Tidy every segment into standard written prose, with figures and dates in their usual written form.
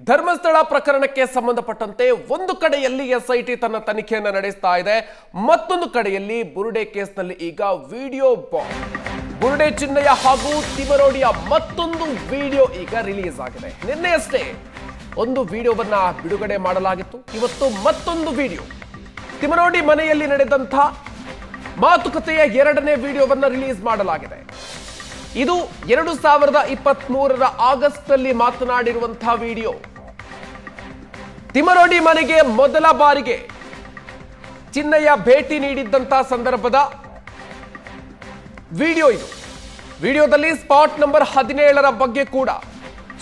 ಧರ್ಮಸ್ಥಳ ಪ್ರಕರಣಕ್ಕೆ ಸಂಬಂಧಪಟ್ಟಂತೆ ಒಂದು ಕಡೆಯಲ್ಲಿ ಎಸ್ಐಟಿ ತನ್ನ ತನಿಖೆಯನ್ನು ನಡೆಸ್ತಾ ಇದೆ, ಮತ್ತೊಂದು ಕಡೆಯಲ್ಲಿ ಬುರುಡೆ ಕೇಸ್ನಲ್ಲಿ ಈಗ ವಿಡಿಯೋ ಬಾಂಬ್. ಬುರುಡೆ ಚಿನ್ನಯ್ಯ ಹಾಗೂ ತಿಮರೋಡಿಯ ಮತ್ತೊಂದು ವಿಡಿಯೋ ಈಗ ರಿಲೀಸ್ ಆಗಿದೆ. ನಿನ್ನೆಯಷ್ಟೇ ಒಂದು ವಿಡಿಯೋವನ್ನ ಬಿಡುಗಡೆ ಮಾಡಲಾಗಿತ್ತು. ಇವತ್ತು ಮತ್ತೊಂದು ವಿಡಿಯೋ ತಿಮರೋಡಿ ಮನೆಯಲ್ಲಿ ನಡೆದಂಥ ಮಾತುಕತೆಯ ಎರಡನೇ ವಿಡಿಯೋವನ್ನ ರಿಲೀಸ್ ಮಾಡಲಾಗಿದೆ. ಇದು 2023 ಆಗಸ್ಟ್ ನಲ್ಲಿ ಮಾತನಾಡಿರುವಂತಹ ವಿಡಿಯೋ. ತಿಮರೋಡಿ ಮನೆಗೆ ಮೊದಲ ಬಾರಿಗೆ ಚಿನ್ನಯ್ಯ ಭೇಟಿ ನೀಡಿದ್ದಂತಹ ಸಂದರ್ಭದ ವಿಡಿಯೋ ಇದು. ವಿಡಿಯೋದಲ್ಲಿ ಸ್ಪಾಟ್ ನಂಬರ್ 17 ಬಗ್ಗೆ ಕೂಡ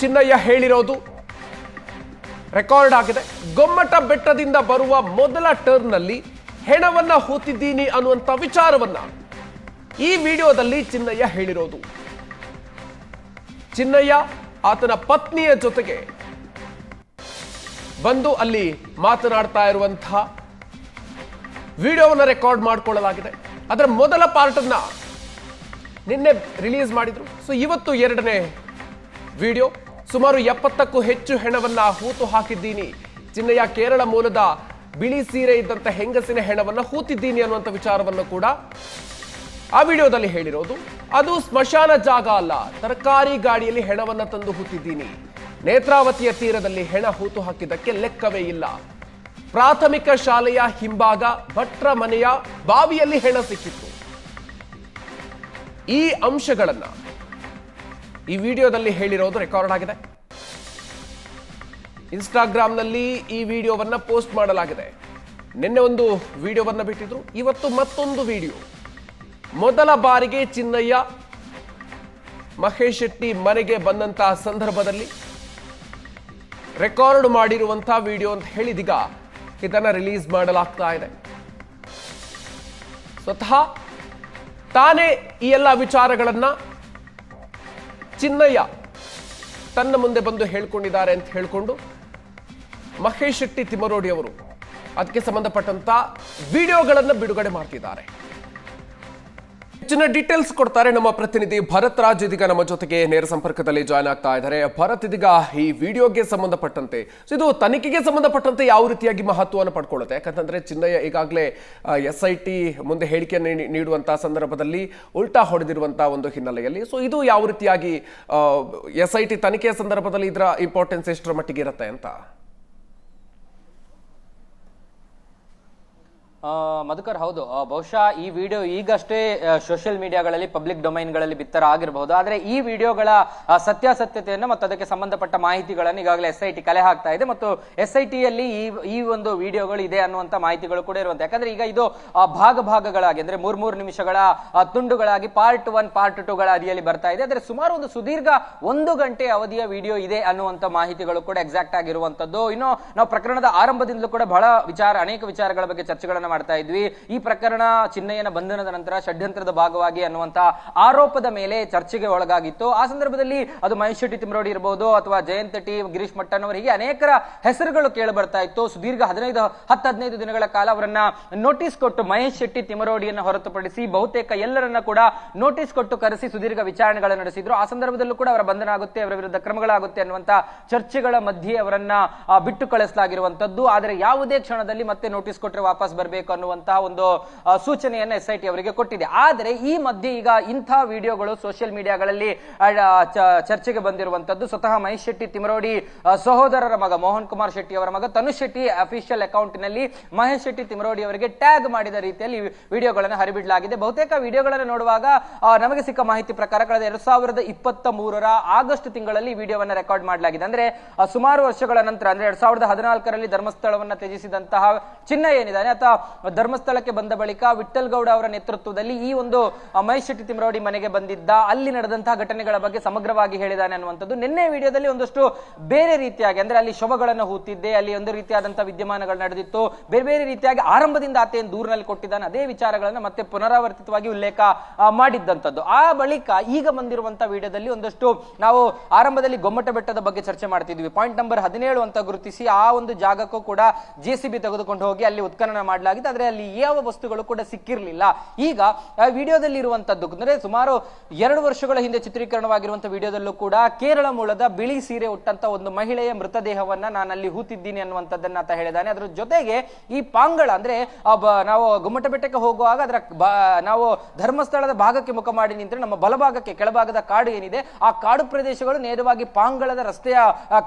ಚಿನ್ನಯ್ಯ ಹೇಳಿರೋದು ರೆಕಾರ್ಡ್ ಆಗಿದೆ. ಗೊಮ್ಮಟ ಬೆಟ್ಟದಿಂದ ಬರುವ ಮೊದಲ ಟರ್ನ್ ನಲ್ಲಿ ಹೆಣವನ್ನ ಹೂತಿದ್ದೀನಿ ಅನ್ನುವಂಥ ವಿಚಾರವನ್ನ ಈ ವಿಡಿಯೋದಲ್ಲಿ ಚಿನ್ನಯ್ಯ ಹೇಳಿರೋದು. ಚಿನ್ನಯ್ಯ ಆತನ ಪತ್ನಿಯ ಜೊತೆಗೆ ಬಂದು ಅಲ್ಲಿ ಮಾತನಾಡ್ತಾ ಇರುವಂತಹ ವಿಡಿಯೋವನ್ನ ರೆಕಾರ್ಡ್ ಮಾಡಿಕೊಳ್ಳಲಾಗಿದೆ. ಅದರ ಮೊದಲ ಪಾರ್ಟ್ ಅನ್ನ ನಿನ್ನೆ ರಿಲೀಸ್ ಮಾಡಿದ್ರು. ಸೊ ಇವತ್ತು ಎರಡನೇ ವಿಡಿಯೋ. ಸುಮಾರು 70ಕ್ಕೂ ಹೆಚ್ಚು ಹೆಣವನ್ನ ಹೂತು ಹಾಕಿದ್ದೀನಿ. ಚಿನ್ನಯ್ಯ ಕೇರಳ ಮೂಲದ ಬಿಳಿ ಸೀರೆ ಇದ್ದಂತ ಹೆಂಗಸಿನ ಹೆಣವನ್ನ ಹೂತಿದ್ದೀನಿ ಅನ್ನುವಂಥ ವಿಚಾರವನ್ನು ಕೂಡ ಆ ವಿಡಿಯೋದಲ್ಲಿ ಹೇಳಿರೋದು. ಅದು ಸ್ಮಶಾನ ಜಾಗ ಅಲ್ಲ, ತರಕಾರಿ ಗಾಡಿಯಲ್ಲಿ ಹೆಣವನ್ನ ತಂದು ಹೂತಿದ್ದೀನಿ. ನೇತ್ರಾವತಿಯ ತೀರದಲ್ಲಿ ಹೆಣ ಹೂತು ಹಾಕಿದ್ದಕ್ಕೆ ಲೆಕ್ಕವೇ ಇಲ್ಲ. ಪ್ರಾಥಮಿಕ ಶಾಲೆಯ ಹಿಂಭಾಗ ಭಟ್ರ ಮನೆಯ ಬಾವಿಯಲ್ಲಿ ಹೆಣ ಸಿಕ್ಕಿತ್ತು. ಈ ಅಂಶಗಳನ್ನ ಈ ವಿಡಿಯೋದಲ್ಲಿ ಹೇಳಿರೋದು ರೆಕಾರ್ಡ್ ಆಗಿದೆ. ಇನ್ಸ್ಟಾಗ್ರಾಮ್ನಲ್ಲಿ ಈ ವಿಡಿಯೋವನ್ನ ಪೋಸ್ಟ್ ಮಾಡಲಾಗಿದೆ. ನಿನ್ನೆ ಒಂದು ವಿಡಿಯೋವನ್ನ ಬಿಟ್ಟಿದ್ರು, ಇವತ್ತು ಮತ್ತೊಂದು ವಿಡಿಯೋ. ಮೊದಲ ಬಾರಿಗೆ ಚಿನ್ನಯ್ಯ ಮಹೇಶ್ ಶೆಟ್ಟಿ ಮನೆಗೆ ಬಂದಂತಹ ಸಂದರ್ಭದಲ್ಲಿ ರೆಕಾರ್ಡ್ ಮಾಡಿರುವಂತಹ ವಿಡಿಯೋ ಅಂತ ಹೇಳಿದೀಗ ಇದನ್ನ ರಿಲೀಸ್ ಮಾಡಲಾಗ್ತಾ ಇದೆ. ಸ್ವತಃ ತಾನೇ ಈ ಎಲ್ಲ ವಿಚಾರಗಳನ್ನ ಚಿನ್ನಯ್ಯ ತನ್ನ ಮುಂದೆ ಬಂದು ಹೇಳ್ಕೊಂಡಿದ್ದಾರೆ ಅಂತ ಹೇಳಿಕೊಂಡು ಮಹೇಶ್ ಶೆಟ್ಟಿ ತಿಮರೋಡಿ ಅವರು ಅದಕ್ಕೆ ಸಂಬಂಧಪಟ್ಟಂತ ವಿಡಿಯೋಗಳನ್ನು ಬಿಡುಗಡೆ ಮಾಡ್ತಿದ್ದಾರೆ. ಹೆಚ್ಚಿನ ಡೀಟೇಲ್ಸ್ ಕೊಡ್ತಾರೆ ನಮ್ಮ ಪ್ರತಿನಿಧಿ ಭರತ್ ರಾಜ್. ಇದೀಗ ನಮ್ಮ ಜೊತೆಗೆ ನೇರ ಸಂಪರ್ಕದಲ್ಲಿ ಜಾಯ್ನ್ ಆಗ್ತಾ ಇದ್ದಾರೆ. ಭರತ್, ಇದೀಗ ಈ ವಿಡಿಯೋಗೆ ಸಂಬಂಧಪಟ್ಟಂತೆ ಇದು ತನಿಖೆಗೆ ಸಂಬಂಧಪಟ್ಟಂತೆ ಯಾವ ರೀತಿಯಾಗಿ ಮಹತ್ವವನ್ನು ಪಡ್ಕೊಳ್ಳುತ್ತೆ? ಯಾಕಂತಂದ್ರೆ ಚಿನ್ನಯ್ಯ ಈಗಾಗಲೇ SIT ಮುಂದೆ ಹೇಳಿಕೆಯನ್ನು ನೀಡುವಂತಹ ಸಂದರ್ಭದಲ್ಲಿ ಉಲ್ಟಾ ಹೊಡೆದಿರುವಂತಹ ಒಂದು ಹಿನ್ನೆಲೆಯಲ್ಲಿ ಸೊ ಇದು ಯಾವ ರೀತಿಯಾಗಿ SIT ತನಿಖೆಯ ಸಂದರ್ಭದಲ್ಲಿ ಇದರ ಇಂಪಾರ್ಟೆನ್ಸ್ ಎಷ್ಟರ ಮಟ್ಟಿಗೆ ಇರುತ್ತೆ ಅಂತ? ಮಧುಕರ್, ಹೌದು, ಬಹುಶಃ ಈ ವಿಡಿಯೋ ಈಗಷ್ಟೇ ಸೋಷಿಯಲ್ ಮೀಡಿಯಾಗಳಲ್ಲಿ ಪಬ್ಲಿಕ್ ಡೊಮೈನ್ಗಳಲ್ಲಿ ಬಿತ್ತರ ಆಗಿರಬಹುದು. ಆದ್ರೆ ಈ ವಿಡಿಯೋಗಳ ಸತ್ಯಾಸತ್ಯತೆಯನ್ನು ಮತ್ತು ಅದಕ್ಕೆ ಸಂಬಂಧಪಟ್ಟ ಮಾಹಿತಿಗಳನ್ನು ಈಗಾಗಲೇ SIT ಕಲೆ ಹಾಕ್ತಾ ಇದೆ ಮತ್ತು SIT ಯಲ್ಲಿ ಈ ಒಂದು ವಿಡಿಯೋಗಳು ಇದೆ ಅನ್ನುವಂತ ಮಾಹಿತಿಗಳು ಕೂಡ ಇರುವಂತೆ. ಯಾಕಂದ್ರೆ ಈಗ ಇದು ಭಾಗಗಳಾಗಿ ಅಂದ್ರೆ 3 ನಿಮಿಷಗಳ ತುಂಡುಗಳಾಗಿ ಪಾರ್ಟ್ 1 ಪಾರ್ಟ್ 2 ಗಳ ಅಡಿಯಲ್ಲಿ ಬರ್ತಾ ಇದೆ. ಆದ್ರೆ ಸುಮಾರು ಒಂದು ಸುದೀರ್ಘ 1 ಗಂಟೆ ಅವಧಿಯ ವಿಡಿಯೋ ಇದೆ ಅನ್ನುವಂತ ಮಾಹಿತಿಗಳು ಕೂಡ ಎಕ್ಸಾಕ್ಟ್ ಆಗಿರುವಂತದ್ದು. ಇನ್ನು ನಾವು ಪ್ರಕರಣದ ಆರಂಭದಿಂದಲೂ ಕೂಡ ಅನೇಕ ವಿಚಾರಗಳ ಬಗ್ಗೆ ಚರ್ಚೆಗಳನ್ನು ಮಾಡ್ತಾ ಇದ್ವಿ. ಈ ಪ್ರಕರಣ ಚಿನ್ನಯ್ಯನ ಬಂಧನದ ನಂತರ ಷಡ್ಯಂತ್ರದ ಭಾಗವಾಗಿ ಅನ್ನುವಂತ ಆರೋಪದ ಮೇಲೆ ಚರ್ಚೆಗೆ ಒಳಗಾಗಿತ್ತು. ಆ ಸಂದರ್ಭದಲ್ಲಿ ಅದು ಮಹೇಶ್ ಶೆಟ್ಟಿ ತಿಮರೋಡಿ ಇರಬಹುದು ಅಥವಾ ಜಯಂತ್ ಟಿ, ಗಿರೀಶ್ ಮಟ್ಟನ್ ಅವರು, ಹೀಗೆ ಅನೇಕರ ಹೆಸರುಗಳು ಕೇಳಿ ಬರ್ತಾ ಇತ್ತು. ಸುದೀರ್ಘ 10-15 ದಿನಗಳ ಕಾಲ ಅವರನ್ನ ನೋಟಿಸ್ ಕೊಟ್ಟು ಮಹೇಶ್ ಶೆಟ್ಟಿ ತಿಮರೋಡಿಯನ್ನು ಹೊರತುಪಡಿಸಿ ಬಹುತೇಕ ಎಲ್ಲರನ್ನ ಕೂಡ ನೋಟಿಸ್ ಕೊಟ್ಟು ಕರೆಸಿ ಸುದೀರ್ಘ ವಿಚಾರಣೆಗಳನ್ನು ನಡೆಸಿದ್ರು. ಆ ಸಂದರ್ಭದಲ್ಲೂ ಕೂಡ ಅವರ ಬಂಧನ ಆಗುತ್ತೆ, ಅವರ ವಿರುದ್ಧ ಕ್ರಮಗಳಾಗುತ್ತೆ ಅನ್ನುವಂತ ಚರ್ಚೆಗಳ ಮಧ್ಯೆ ಅವರನ್ನ ಬಿಟ್ಟು ಕಳಿಸಲಾಗಿರುವಂತದ್ದು. ಆದರೆ ಯಾವುದೇ ಕ್ಷಣದಲ್ಲಿ ಮತ್ತೆ ನೋಟಿಸ್ ಕೊಟ್ಟರೆ ವಾಪಸ್ ಬರಬೇಕು ಅನ್ನುವಂತಹ ಒಂದು ಸೂಚನೆಯನ್ನು SIT ಅವರಿಗೆ ಕೊಟ್ಟಿದೆ. ಆದರೆ ಈ ಮಧ್ಯೆ ಈಗ ಇಂಥ ವಿಡಿಯೋಗಳು ಸೋಷಿಯಲ್ ಮೀಡಿಯಾಗಳಲ್ಲಿ ಚರ್ಚೆಗೆ ಬಂದಿರುವಂತದ್ದು. ಸ್ವತಃ ಮಹೇಶ್ ಶೆಟ್ಟಿ ತಿಮರೋಡಿ ಸಹೋದರರ ಮಗ ಮೋಹನ್ ಕುಮಾರ್ ಶೆಟ್ಟಿ ಅವರ ಮಗ ತನುಷ್ ಶೆಟ್ಟಿ ಅಫಿಷಿಯಲ್ ಅಕೌಂಟ್ ನಲ್ಲಿ ಮಹೇಶ್ ಶೆಟ್ಟಿ ತಿಮರೋಡಿ ಅವರಿಗೆ ಟ್ಯಾಗ್ ಮಾಡಿದ ರೀತಿಯಲ್ಲಿ ವಿಡಿಯೋಗಳನ್ನು ಹರಿಬಿಡಲಾಗಿದೆ. ಬಹುತೇಕ ವಿಡಿಯೋಗಳನ್ನು ನೋಡುವಾಗ ನಮಗೆ ಸಿಕ್ಕ ಮಾಹಿತಿ ಪ್ರಕಾರ ಕಳೆದ 2023 ಆಗಸ್ಟ್ ತಿಂಗಳಲ್ಲಿ ವಿಡಿಯೋವನ್ನು ರೆಕಾರ್ಡ್ ಮಾಡಲಾಗಿದೆ. ಅಂದ್ರೆ ಸುಮಾರು ವರ್ಷಗಳ ನಂತರ, ಅಂದ್ರೆ 2014ರಲ್ಲಿ ಧರ್ಮಸ್ಥಳವನ್ನು ತ್ಯಜಿಸಿದಂತಹ ಚಿನ್ನಯ್ಯ ಏನಿದ್ದಾನೆ ಆತ ಧರ್ಮಸ್ಥಳಕ್ಕೆ ಬಂದ ಬಳಿಕ ವಿಠಲ್ ಗೌಡ ಅವರ ನೇತೃತ್ವದಲ್ಲಿ ಈ ಒಂದು ಮಹೇಶ್ ಶೆಟ್ಟಿ ತಿಮರೋಡಿ ಮನೆಗೆ ಬಂದಿದ್ದ, ಅಲ್ಲಿ ನಡೆದಂತಹ ಘಟನೆಗಳ ಬಗ್ಗೆ ಸಮಗ್ರವಾಗಿ ಹೇಳಿದ್ದಾನೆ ಅನ್ನುವಂಥದ್ದು. ನಿನ್ನೆ ವಿಡಿಯೋದಲ್ಲಿ ಒಂದಷ್ಟು ಬೇರೆ ರೀತಿಯಾಗಿ, ಅಂದ್ರೆ ಅಲ್ಲಿ ಶವಗಳನ್ನು ಹೂತಿದ್ದೆ, ಅಲ್ಲಿ ಒಂದು ರೀತಿಯಾದಂತಹ ವಿದ್ಯಮಾನಗಳು ನಡೆದಿತ್ತು, ಬೇರೆ ರೀತಿಯಾಗಿ ಆರಂಭದಿಂದ ಆತೇನು ದೂರಿನಲ್ಲಿ ಕೊಟ್ಟಿದ್ದಾನೆ ಅದೇ ವಿಚಾರಗಳನ್ನು ಮತ್ತೆ ಪುನರಾವರ್ತಿತವಾಗಿ ಉಲ್ಲೇಖ ಮಾಡಿದ್ದಂಥದ್ದು. ಆ ಬಳಿಕ ಈಗ ಬಂದಿರುವಂತಹ ವಿಡಿಯೋದಲ್ಲಿ ಒಂದಷ್ಟು ನಾವು ಆರಂಭದಲ್ಲಿ ಗೊಮ್ಮಟ ಬೆಟ್ಟದ ಬಗ್ಗೆ ಚರ್ಚೆ ಮಾಡ್ತಿದ್ವಿ. ಪಾಯಿಂಟ್ ನಂಬರ್ 17 ಅಂತ ಗುರುತಿಸಿ ಆ ಒಂದು ಜಾಗಕ್ಕೂ ಕೂಡ JCB ತೆಗೆದುಕೊಂಡು ಹೋಗಿ ಅಲ್ಲಿ ಉತ್ಖನನ ಮಾಡಲಾಗಿ ಮಾಡಲಾಗಿದೆ, ಆದ್ರೆ ಅಲ್ಲಿ ಯಾವ ವಸ್ತುಗಳು ಕೂಡ ಸಿಕ್ಕಿರಲಿಲ್ಲ. ಈಗ ವಿಡಿಯೋದಲ್ಲಿ ಇರುವಂತದ್ದು ಅಂದ್ರೆ ಸುಮಾರು 2 ವರ್ಷಗಳ ಹಿಂದೆ ಚಿತ್ರೀಕರಣವಾಗಿರುವಂತಹ ವಿಡಿಯೋದಲ್ಲೂ ಕೂಡ ಕೇರಳ ಮೂಲದ ಬಿಳಿ ಸೀರೆ ಉಟ್ಟಂತ ಒಂದು ಮಹಿಳೆಯ ಮೃತದೇಹವನ್ನ ನಾನು ಅಲ್ಲಿ ಹೂತಿದ್ದೀನಿ ಅನ್ನುವಂಥದ್ದನ್ನ ಆತ ಹೇಳಿದಾನೆ. ಅದ್ರ ಜೊತೆಗೆ ಈ ಪಾಂಗಳ ಅಂದ್ರೆ ನಾವು ಗುಮ್ಮಟ ಬೆಟ್ಟಕ್ಕೆ ಹೋಗುವಾಗ ಅದರ ನಾವು ಧರ್ಮಸ್ಥಳದ ಭಾಗಕ್ಕೆ ಮುಖ ಮಾಡಿ ನಿಂತರೆ ನಮ್ಮ ಬಲಭಾಗಕ್ಕೆ ಕೆಳಭಾಗದ ಕಾಡು ಏನಿದೆ ಆ ಕಾಡು ಪ್ರದೇಶಗಳು ನೇರವಾಗಿ ಪಾಂಗಳದ ರಸ್ತೆಯ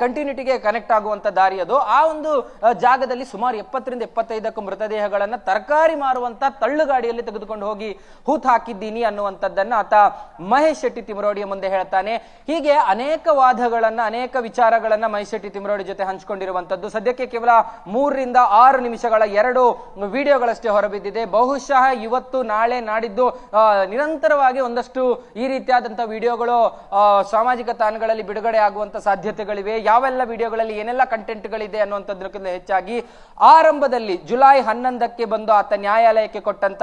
ಕಂಟಿನ್ಯೂಟಿಗೆ ಕನೆಕ್ಟ್ ಆಗುವಂತ ದಾರಿ ಅದು. ಆ ಒಂದು ಜಾಗದಲ್ಲಿ ಸುಮಾರು 70ರಿಂದ 75ಕ್ಕೂ ಮೃತದೇಹಗಳನ್ನ ತರಕಾರಿ ಮಾರುವಂತ ತಳ್ಳುಗಾಡಿಯಲ್ಲಿ ತೆಗೆದುಕೊಂಡು ಹೋಗಿ ಹೂತ್ ಹಾಕಿದ್ದೀನಿ ಅನ್ನುವಂಥದ್ದನ್ನ ಆತ ಮಹೇಶ್ ಶೆಟ್ಟಿ ತಿಮರೋಡಿಯ ಮುಂದೆ ಹೇಳ್ತಾನೆ. ಹೀಗೆ ಅನೇಕ ವಾದಗಳನ್ನ ಅನೇಕ ವಿಚಾರಗಳನ್ನ ಮಹೇಶ್ ಶೆಟ್ಟಿ ತಿಮರೋಡಿ ಜೊತೆ ಹಂಚಿಕೊಂಡಿರುವಂತದ್ದು. ಸದ್ಯಕ್ಕೆ ಕೇವಲ 3ರಿಂದ 6 ನಿಮಿಷಗಳ 2 ವಿಡಿಯೋಗಳಷ್ಟೇ ಹೊರಬಿದ್ದಿದೆ. ಬಹುಶಃ ಇವತ್ತು ನಾಳೆ ನಾಡಿದ್ದು ನಿರಂತರವಾಗಿ ಒಂದಷ್ಟು ಈ ರೀತಿಯಾದಂತಹ ವಿಡಿಯೋಗಳು ಸಾಮಾಜಿಕ ತಾಣಗಳಲ್ಲಿ ಬಿಡುಗಡೆ ಆಗುವಂತ ಸಾಧ್ಯತೆಗಳಿವೆ. ಯಾವೆಲ್ಲ ವಿಡಿಯೋಗಳಲ್ಲಿ ಏನೆಲ್ಲ ಕಂಟೆಂಟ್ಗಳಿದೆ ಅನ್ನುವಂಥದ್ದಕ್ಕಿಂತ ಹೆಚ್ಚಾಗಿ ಆರಂಭದಲ್ಲಿ ಜುಲೈ 11ಕ್ಕೆ ಬಂದು ಆತ ನ್ಯಾಯಾಲಯಕ್ಕೆ ಕೊಟ್ಟಂತ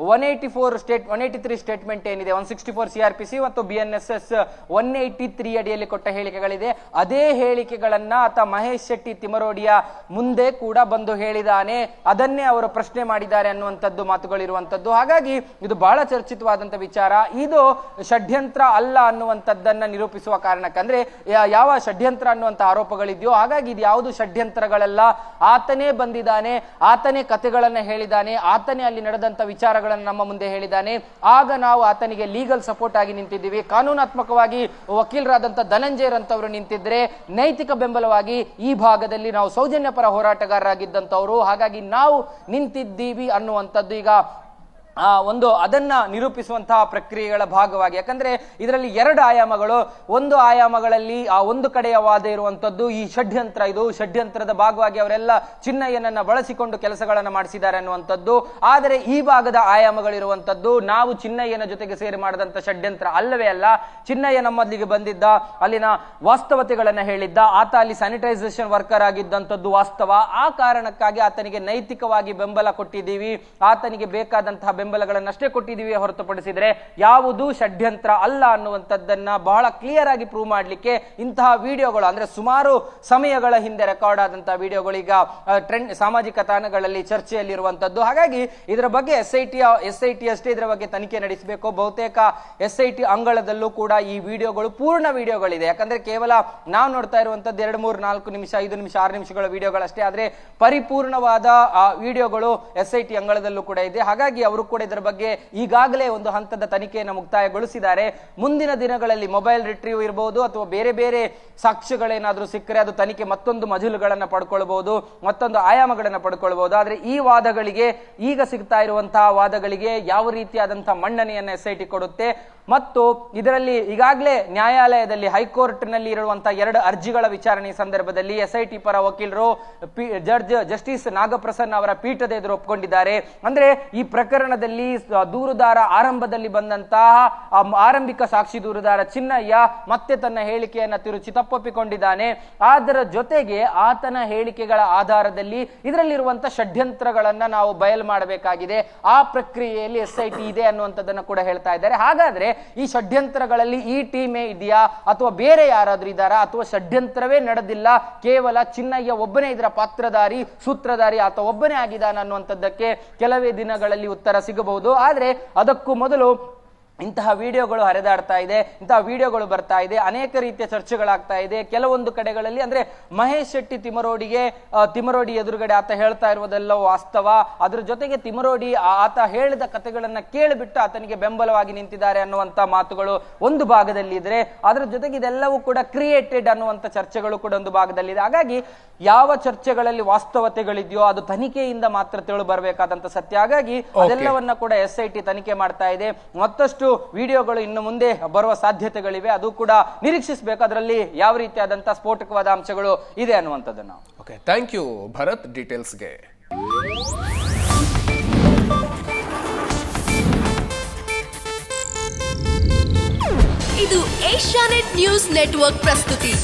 183 ಸ್ಟೇಟ್ಮೆಂಟ್ ಏನಿದೆ, 164 CRPC ಮತ್ತು BNSS 183 ಅಡಿಯಲ್ಲಿ ಕೊಟ್ಟ ಹೇಳಿಕೆಗಳಿದೆ. ಅದೇ ಹೇಳಿಕೆಗಳನ್ನ ಆತ ಮಹೇಶ್ ಶೆಟ್ಟಿ ತಿಮರೋಡಿಯ ಮುಂದೆ ಕೂಡ ಬಂದು ಹೇಳಿದಾನೆ. ಅದನ್ನೇ ಅವರು ಪ್ರಶ್ನೆ ಮಾಡಿದ್ದಾರೆ ಅನ್ನುವಂಥದ್ದು ಮಾತುಗಳಿರುವಂತದ್ದು. ಹಾಗಾಗಿ ಇದು ಬಹಳ ಚರ್ಚಿತವಾದಂತ ವಿಚಾರ. ಇದು ಷಡ್ಯಂತ್ರ ಅಲ್ಲ ಅನ್ನುವಂಥದ್ದನ್ನ ನಿರೂಪಿಸುವ ಕಾರಣಕ್ಕೆ, ಅಂದ್ರೆ ಯಾವ ಷಡ್ಯಂತ್ರ ಅನ್ನುವಂತ ಆರೋಪಗಳಿದೆಯೋ ಹಾಗಾಗಿ ಇದು ಯಾವುದು ಷಡ್ಯಂತ್ರಗಳಲ್ಲ. ಆತನೇ ಬಂದಿದ್ದಾನೆ, ಆತನೇ ಕಥೆಗಳನ್ನ ಹೇಳಿದ್ದಾನೆ, ಆತನೇ ಅಲ್ಲಿ ನಡೆದಂತ ವಿಚಾರಗಳನ್ನು ನಮ್ಮ ಮುಂದೆ ಹೇಳಿದ್ದಾನೆ. ಆಗ ನಾವು ಆತನಿಗೆ ಲೀಗಲ್ ಸಪೋರ್ಟ್ ಆಗಿ ನಿಂತಿದ್ದೀವಿ. ಕಾನೂನಾತ್ಮಕವಾಗಿ ವಕೀಲರಾದಂತ ಧನಂಜಯ್ ಅಂತವರು ನಿಂತಿದ್ರೆ ನೈತಿಕ ಬೆಂಬಲವಾಗಿ ಈ ಭಾಗದಲ್ಲಿ ನಾವು ಸೌಜನ್ಯ ಪರ ಹೋರಾಟಗಾರರಾಗಿದ್ದಂಥವ್ರು. ಹಾಗಾಗಿ ನಾವು ನಿಂತಿದ್ದೀವಿ ಅನ್ನುವಂಥದ್ದು ಈಗ ಒಂದು ಅದನ್ನ ನಿರೂಪಿಸುವಂತಹ ಪ್ರಕ್ರಿಯೆಗಳ ಭಾಗವಾಗಿ. ಯಾಕಂದ್ರೆ ಇದರಲ್ಲಿ 2 ಆಯಾಮಗಳು. ಒಂದು ಆಯಾಮಗಳಲ್ಲಿ ಆ ಒಂದು ಕಡೆಯ ವಾದ ಇರುವಂತದ್ದು ಈ ಷಡ್ಯಂತ್ರ, ಇದು ಷಡ್ಯಂತ್ರದ ಭಾಗವಾಗಿ ಅವರೆಲ್ಲ ಚಿನ್ನಯ್ಯನನ್ನ ಬಳಸಿಕೊಂಡು ಕೆಲಸಗಳನ್ನ ಮಾಡಿಸಿದ್ದಾರೆ ಅನ್ನುವಂಥದ್ದು. ಆದರೆ ಈ ಭಾಗದ ಆಯಾಮಗಳಿರುವಂತದ್ದು ನಾವು ಚಿನ್ನಯ್ಯನ ಜೊತೆಗೆ ಸೇರಿ ಮಾಡಿದಂತ ಷಡ್ಯಂತ್ರ ಅಲ್ಲವೇ ಅಲ್ಲ. ಚಿನ್ನಯ್ಯ ನಮ್ಮಲ್ಲಿಗೆ ಬಂದಿದ್ದ, ಅಲ್ಲಿನ ವಾಸ್ತವತೆಗಳನ್ನ ಹೇಳಿದ್ದ, ಆತ ಅಲ್ಲಿ ಸ್ಯಾನಿಟೈಸೇಷನ್ ವರ್ಕರ್ ಆಗಿದ್ದಂಥದ್ದು ವಾಸ್ತವ. ಆ ಕಾರಣಕ್ಕಾಗಿ ಆತನಿಗೆ ನೈತಿಕವಾಗಿ ಬೆಂಬಲ ಕೊಟ್ಟಿದ್ದೀವಿ, ಆತನಿಗೆ ಬೇಕಾದಂತಹ ಬೆಂಬಲಗಳನ್ನಷ್ಟೇ ಕೊಟ್ಟಿದ್ದೀವಿ ಹೊರತುಪಡಿಸಿದ್ರೆ ಯಾವುದು ಷಡ್ಯಂತ್ರ ಅಲ್ಲ ಅನ್ನುವಂಥದ್ದನ್ನ ಬಹಳ ಕ್ಲಿಯರ್ ಆಗಿ ಪ್ರೂವ್ ಮಾಡಲಿಕ್ಕೆ ಇಂತಹ ವಿಡಿಯೋಗಳು, ಅಂದ್ರೆ ಸುಮಾರು ಸಮಯಗಳ ಹಿಂದೆ ರೆಕಾರ್ಡ್ ಆದಂತಹ ವಿಡಿಯೋಗಳು ಈಗ ಟ್ರೆಂಡ್ ಸಾಮಾಜಿಕ ತಾಣಗಳಲ್ಲಿ ಚರ್ಚೆಯಲ್ಲಿರುವಂತದ್ದು. ಹಾಗಾಗಿ ಇದರ ಬಗ್ಗೆ SIT ಅಷ್ಟೇ ಇದರ ಬಗ್ಗೆ ತನಿಖೆ ನಡೆಸಬೇಕು. ಬಹುತೇಕ SIT ಅಂಗಳದಲ್ಲೂ ಕೂಡ ಈ ವಿಡಿಯೋಗಳು ಪೂರ್ಣ ವಿಡಿಯೋಗಳಿದೆ. ಯಾಕಂದ್ರೆ ಕೇವಲ ನಾವು ನೋಡ್ತಾ ಇರುವಂತದ್ದು 2, 3, 4 ನಿಮಿಷ, 5 ನಿಮಿಷ, 6 ನಿಮಿಷಗಳ ವಿಡಿಯೋಗಳಷ್ಟೇ. ಆದ್ರೆ ಪರಿಪೂರ್ಣವಾದ ವಿಡಿಯೋಗಳು SIT ಅಂಗಳದಲ್ಲೂ ಕೂಡ ಇದೆ. ಹಾಗಾಗಿ ಅವರು ಕೂಡ ಇದರ ಬಗ್ಗೆ ಈಗಾಗಲೇ ಒಂದು ಹಂತದ ತನಿಖೆಯನ್ನು ಮುಕ್ತಾಯಗೊಳಿಸಿದ್ದಾರೆ. ಮುಂದಿನ ದಿನಗಳಲ್ಲಿ ಮೊಬೈಲ್ ರಿಟ್ರೀವ್ ಇರಬಹುದು ಅಥವಾ ಬೇರೆ ಬೇರೆ ಸಾಕ್ಷ್ಯಗಳೇನಾದ್ರೂ ಸಿಕ್ಕರೆ ಅದು ತನಿಖೆ ಮತ್ತೊಂದು ಮಜಲುಗಳನ್ನ ಪಡ್ಕೊಳ್ಬಹುದು, ಮತ್ತೊಂದು ಆಯಾಮಗಳನ್ನ ಪಡ್ಕೊಳ್ಬಹುದು. ಆದ್ರೆ ಈ ವಾದಗಳಿಗೆ, ಈಗ ಸಿಗ್ತಾ ಇರುವಂತಹ ವಾದಗಳಿಗೆ ಯಾವ ರೀತಿಯಾದಂತಹ ಮನ್ನಣೆಯನ್ನ SIT ಕೊಡುತ್ತೆ ಮತ್ತು ಇದರಲ್ಲಿ ಈಗಾಗಲೇ ನ್ಯಾಯಾಲಯದಲ್ಲಿ ಹೈಕೋರ್ಟ್ ನಲ್ಲಿ ಇರುವಂತಹ 2 ಅರ್ಜಿಗಳ ವಿಚಾರಣೆ ಸಂದರ್ಭದಲ್ಲಿ SIT ಪರ ವಕೀಲರು ಜಸ್ಟಿಸ್ ನಾಗಪ್ರಸನ್ನ ಅವರ ಪೀಠದ ಎದುರು ಒಪ್ಪಿಕೊಂಡಿದ್ದಾರೆ. ಅಂದ್ರೆ ಈ ಪ್ರಕರಣದಲ್ಲಿ ದೂರುದಾರ ಆರಂಭದಲ್ಲಿ ಬಂದಂತಹ ಆರಂಭಿಕ ಸಾಕ್ಷಿ ದೂರುದಾರ ಚಿನ್ನಯ್ಯ ಮತ್ತೆ ತನ್ನ ಹೇಳಿಕೆಯನ್ನ ತಿರುಚಿ ತಪ್ಪೊಪ್ಪಿಕೊಂಡಿದ್ದಾನೆ. ಅದರ ಜೊತೆಗೆ ಆತನ ಹೇಳಿಕೆಗಳ ಆಧಾರದಲ್ಲಿ ಇದರಲ್ಲಿರುವಂತಹ ಷಡ್ಯಂತ್ರಗಳನ್ನ ನಾವು ಬಯಲು ಮಾಡಬೇಕಾಗಿದೆ. ಆ ಪ್ರಕ್ರಿಯೆಯಲ್ಲಿ SIT ಇದೆ ಅನ್ನುವಂಥದ್ದನ್ನ ಕೂಡ ಹೇಳ್ತಾ ಇದ್ದಾರೆ. ಹಾಗಾದ್ರೆ ಈ ಷಡ್ಯಂತ್ರಗಳಲ್ಲಿ ಈ ಟೀಮೇ ಇದೆಯಾ ಅಥವಾ ಬೇರೆ ಯಾರಾದ್ರೂ ಇದ್ದಾರಾ ಅಥವಾ ಷಡ್ಯಂತ್ರವೇ ನಡೆದಿಲ್ಲ, ಕೇವಲ ಚಿನ್ನಯ್ಯ ಒಬ್ಬನೇ ಇದರ ಪಾತ್ರಧಾರಿ, ಸೂತ್ರಧಾರಿ, ಆತ ಒಬ್ಬನೇ ಆಗಿದ್ದಾನೆ ಅನ್ನುವಂಥದ್ದಕ್ಕೆ ಕೆಲವೇ ದಿನಗಳಲ್ಲಿ ಉತ್ತರ ಸಿಗಬಹುದು. ಆದ್ರೆ ಅದಕ್ಕೂ ಮೊದಲು ಇಂತಹ ವಿಡಿಯೋಗಳು ಹರಿದಾಡ್ತಾ ಇದೆ, ಇಂತಹ ವಿಡಿಯೋಗಳು ಬರ್ತಾ ಇದೆ, ಅನೇಕ ರೀತಿಯ ಚರ್ಚೆಗಳಾಗ್ತಾ ಇದೆ. ಕೆಲವೊಂದು ಕಡೆಗಳಲ್ಲಿ ಅಂದ್ರೆ ಮಹೇಶ್ ಶೆಟ್ಟಿ ತಿಮರೋಡಿ ಎದುರುಗಡೆ ಆತ ಹೇಳ್ತಾ ಇರುವುದೆಲ್ಲ ವಾಸ್ತವ. ಅದ್ರ ಜೊತೆಗೆ ತಿಮರೋಡಿ ಆತ ಹೇಳಿದ ಕಥೆಗಳನ್ನ ಕೇಳಿಬಿಟ್ಟು ಆತನಿಗೆ ಬೆಂಬಲವಾಗಿ ನಿಂತಿದ್ದಾರೆ ಅನ್ನುವಂತ ಮಾತುಗಳು ಒಂದು ಭಾಗದಲ್ಲಿ ಇದ್ರೆ, ಅದರ ಜೊತೆಗೆ ಇದೆಲ್ಲವೂ ಕೂಡ ಕ್ರಿಯೇಟೆಡ್ ಅನ್ನುವಂತ ಚರ್ಚೆಗಳು ಕೂಡ ಒಂದು ಭಾಗದಲ್ಲಿದೆ. ಹಾಗಾಗಿ ಯಾವ ಚರ್ಚೆಗಳಲ್ಲಿ ವಾಸ್ತವತೆಗಳಿದೆಯೋ ಅದು ತನಿಖೆಯಿಂದ ಮಾತ್ರ ತಿಳಿದು ಬರಬೇಕಾದಂತ ಸತ್ಯ. ಹಾಗಾಗಿ ಅದೆಲ್ಲವನ್ನ ಕೂಡ SIT ತನಿಖೆ ಮಾಡ್ತಾ ಇದೆ. ಮತ್ತಷ್ಟು ವಿಡಿಯೋಗಳು ಇನ್ನು ಮುಂದೆ ಬರುವ ಸಾಧ್ಯತೆಗಳಿವೆ, ಅದು ಕೂಡ ನಿರೀಕ್ಷಿಸಬೇಕು. ಅದರಲ್ಲಿ ಯಾವ ರೀತಿಯಾದಂತಹ ಸ್ಫೋಟಕವಾದ ಅಂಶಗಳು ಇದೆ ಅನ್ನುವಂಥದ್ದನ್ನು. ಓಕೆ, ಥ್ಯಾಂಕ್ ಯು ಭರತ್ ಡೀಟೇಲ್ಸ್ಗೆ. ಇದು ಏಷ್ಯಾನೆಟ್ ನ್ಯೂಸ್ ನೆಟ್ವರ್ಕ್ ಪ್ರಸ್ತುತಿ.